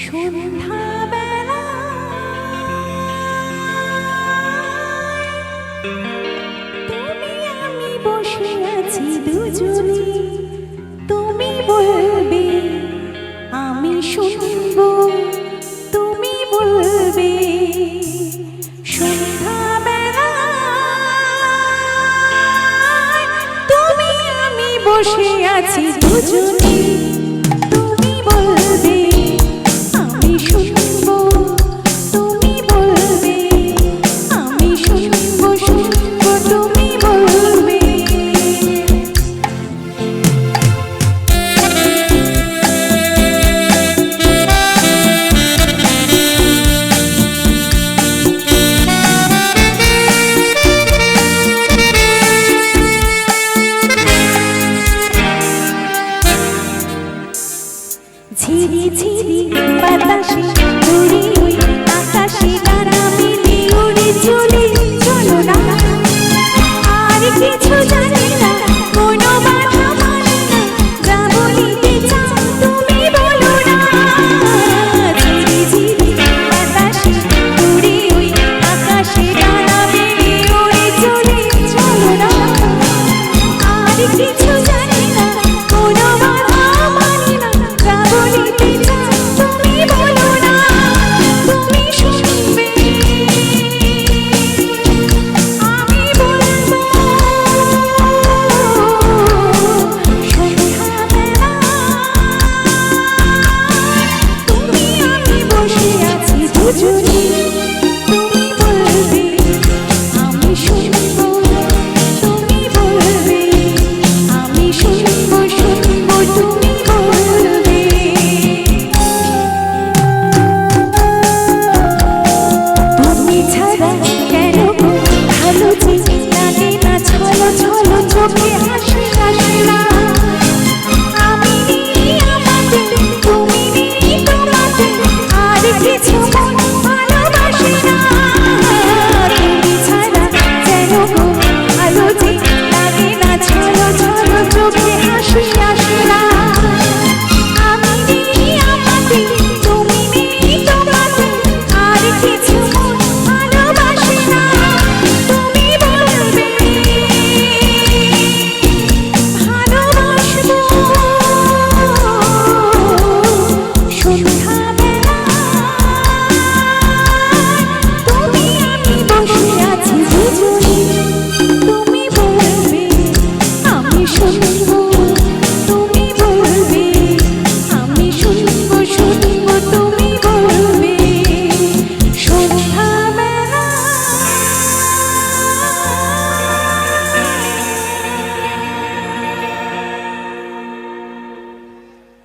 সন্ধ্যাবেলা তুমি আমি বসে আছি দুজনে, তুমি বলবে আমি শুনবো, তুমি বলবে। সন্ধ্যাবেলা তুমি আমি বসে আছি দুজনে, তুমি বলবে আমি শুনবো, তুমি বলবে আমি শুনবো, শুনবো তুমি বলবে। ঝিরি ঝিরি বাতাসে উড়ি ওই আকাশে ডানা মেলে উড়ে চলে, চলো না আর কিছু জানি না, কোনো বাধা মানি না, যা বলিতে চাও তুমি বলো না। ঝিরি ঝিরি বাতাসে উড়ি ওই আকাশে ডানা মেলে উড়ে চলে, চলো না আর কিছু জানি না, কোনো বাধা মানি না, যা বলিতে চাও তুমি বলো না। তুমি শুনবে আমি বলবো। সন্ধ্যাবেলা তুমি আমি বসে আছি দুজনে,